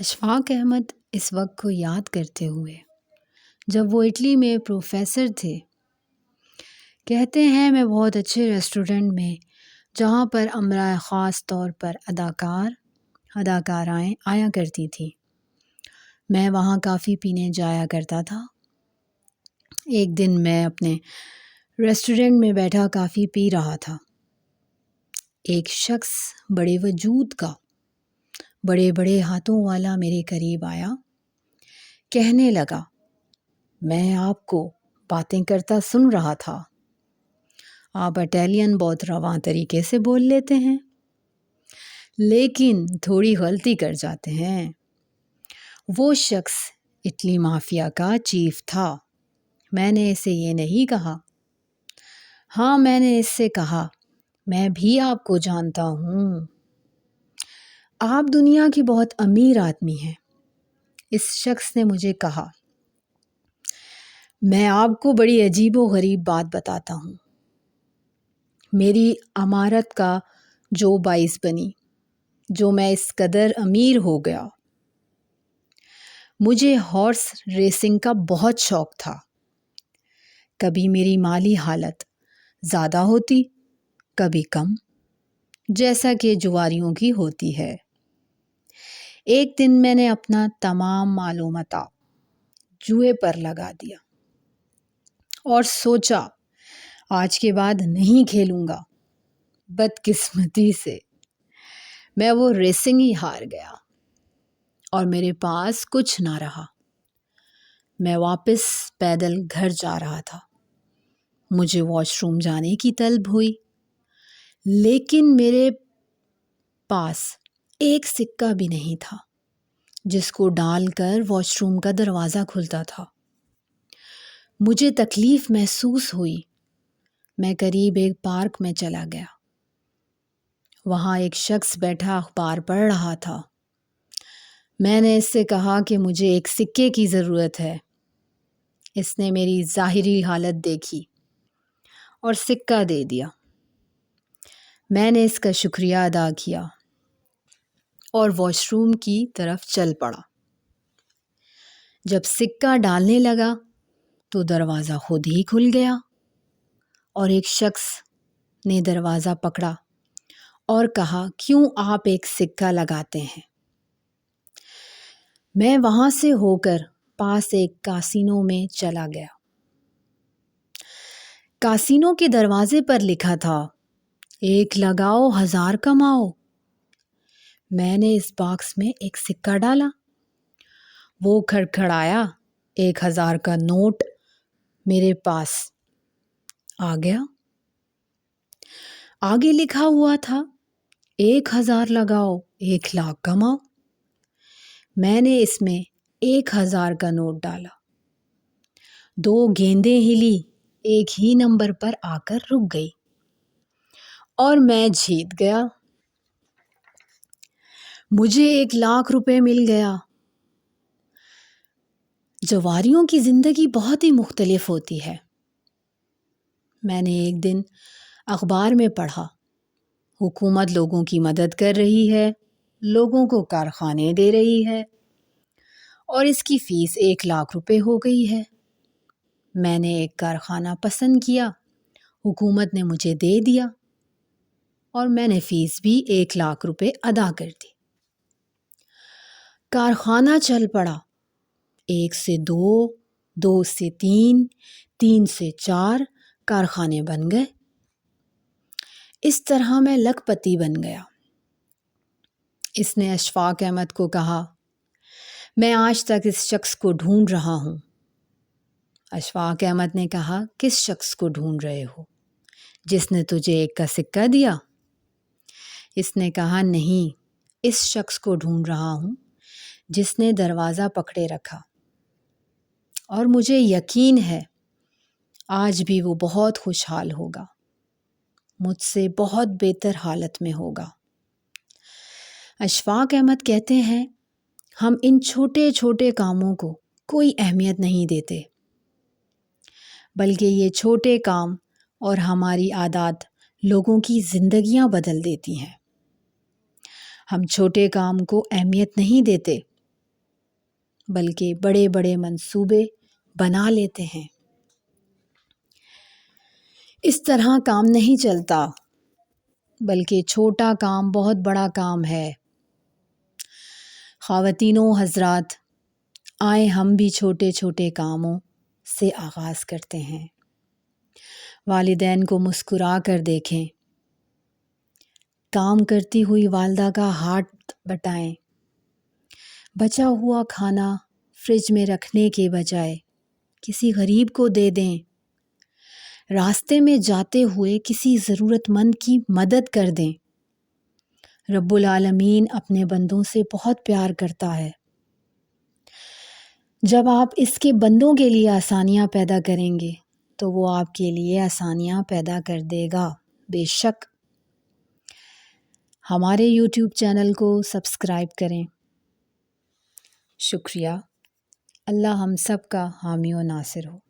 اشفاق احمد اس وقت کو یاد کرتے ہوئے جب وہ اٹلی میں پروفیسر تھے، کہتے ہیں میں بہت اچھے ریسٹورنٹ میں جہاں پر امرائے خاص طور پر اداکارائیں آیا کرتی تھیں، میں وہاں کافی پینے جایا کرتا تھا۔ ایک دن میں اپنے ریسٹورنٹ میں بیٹھا کافی پی رہا تھا۔ ایک شخص بڑے وجود کا، بڑے بڑے ہاتھوں والا میرے قریب آیا، کہنے لگا، میں آپ کو باتیں کرتا سن رہا تھا، آپ اٹیلین بہت رواں طریقے سے بول لیتے ہیں، لیکن تھوڑی غلطی کر جاتے ہیں۔ وہ شخص اٹلی مافیا کا چیف تھا۔ میں نے اسے یہ نہیں کہا۔ ہاں، میں نے اس سے کہا، میں بھی آپ کو جانتا ہوں، آپ دنیا کی بہت امیر آدمی ہیں۔ اس شخص نے مجھے کہا، میں آپ کو بڑی عجیب و غریب بات بتاتا ہوں۔ میری امارت کا جو باعث بنی، جو میں اس قدر امیر ہو گیا۔ مجھے ہارس ریسنگ کا بہت شوق تھا۔ کبھی میری مالی حالت زیادہ ہوتی، کبھی کم، جیسا کہ جواریوں کی ہوتی ہے۔ ایک دن میں نے اپنا تمام مال و متاع جوئے پر لگا دیا اور سوچا آج کے بعد نہیں کھیلوں گا۔ بدقسمتی سے میں وہ ریسنگ ہی ہار گیا اور میرے پاس کچھ نہ رہا۔ میں واپس پیدل گھر جا رہا تھا۔ مجھے واش روم جانے کی طلب ہوئی، لیکن میرے پاس ایک سکہ بھی نہیں تھا جس کو ڈال کر واش روم کا دروازہ کھلتا تھا۔ مجھے تکلیف محسوس ہوئی۔ میں قریب ایک پارک میں چلا گیا۔ وہاں ایک شخص بیٹھا اخبار پڑھ رہا تھا۔ میں نے اس سے کہا کہ مجھے ایک سکے کی ضرورت ہے۔ اس نے میری ظاہری حالت دیکھی اور سکہ دے دیا۔ میں نے اس کا شکریہ ادا کیا اور واش روم کی طرف چل پڑا۔ جب سکہ ڈالنے لگا تو دروازہ خود ہی کھل گیا اور ایک شخص نے دروازہ پکڑا اور کہا، کیوں آپ ایک سکہ لگاتے ہیں؟ میں وہاں سے ہو کر پاس ایک کاسینو میں چلا گیا۔ کاسینو کے دروازے پر لکھا تھا، 1 لگاؤ 1000 کماؤ۔ میں نے اس باکس میں ایک سکہ ڈالا۔ وہ کھڑکھڑایا، 1000 کا نوٹ میرے پاس آ گیا۔ آگے لکھا ہوا تھا، 1000 لگاؤ 1,00,000 کماؤ۔ میں نے اس میں 1000 کا نوٹ ڈالا۔ 2 گیندیں ہلی، ایک ہی نمبر پر آ کر رک گئی اور میں جیت گیا۔ مجھے 1,00,000 روپے مل گیا۔ جواریوں کی زندگی بہت ہی مختلف ہوتی ہے۔ میں نے ایک دن اخبار میں پڑھا، حکومت لوگوں کی مدد کر رہی ہے، لوگوں کو کارخانے دے رہی ہے اور اس کی فیس 1,00,000 روپے ہو گئی ہے۔ میں نے ایک کارخانہ پسند کیا، حکومت نے مجھے دے دیا اور میں نے فیس بھی 1,00,000 روپے ادا کر دی۔ کارخانہ چل پڑا، 1 سے 2، 2 سے 3، 3 سے 4 کارخانے بن گئے۔ اس طرح میں لاکھ پتی بن گیا۔ اس نے اشفاق احمد کو کہا، میں آج تک اس شخص کو ڈھونڈ رہا ہوں۔ اشفاق احمد نے کہا، کس شخص کو ڈھونڈ رہے ہو؟ جس نے تجھے 1 کا سکہ دیا؟ اس نے کہا، نہیں، اس شخص کو ڈھونڈ رہا ہوں جس نے دروازہ پکڑے رکھا، اور مجھے یقین ہے آج بھی وہ بہت خوشحال ہوگا، مجھ سے بہت بہتر حالت میں ہوگا۔ اشفاق احمد کہتے ہیں، ہم ان چھوٹے چھوٹے کاموں کو کوئی اہمیت نہیں دیتے، بلکہ یہ چھوٹے کام اور ہماری عادات لوگوں کی زندگیاں بدل دیتی ہیں۔ ہم چھوٹے کام کو اہمیت نہیں دیتے، بلکہ بڑے بڑے منصوبے بنا لیتے ہیں۔ اس طرح کام نہیں چلتا، بلکہ چھوٹا کام بہت بڑا کام ہے۔ خواتین و حضرات، آئیں ہم بھی چھوٹے چھوٹے کاموں سے آغاز کرتے ہیں۔ والدین کو مسکرا کر دیکھیں، کام کرتی ہوئی والدہ کا ہاتھ بٹائیں، بچا ہوا کھانا فریج میں رکھنے کے بجائے کسی غریب کو دے دیں، راستے میں جاتے ہوئے کسی ضرورت مند کی مدد کر دیں۔ رب العالمین اپنے بندوں سے بہت پیار کرتا ہے۔ جب آپ اس کے بندوں کے لیے آسانیاں پیدا کریں گے تو وہ آپ کے لیے آسانیاں پیدا کر دے گا، بے شک۔ ہمارے یوٹیوب چینل کو سبسکرائب کریں۔ شکریہ۔ اللہ ہم سب کا حامی و ناصر ہو۔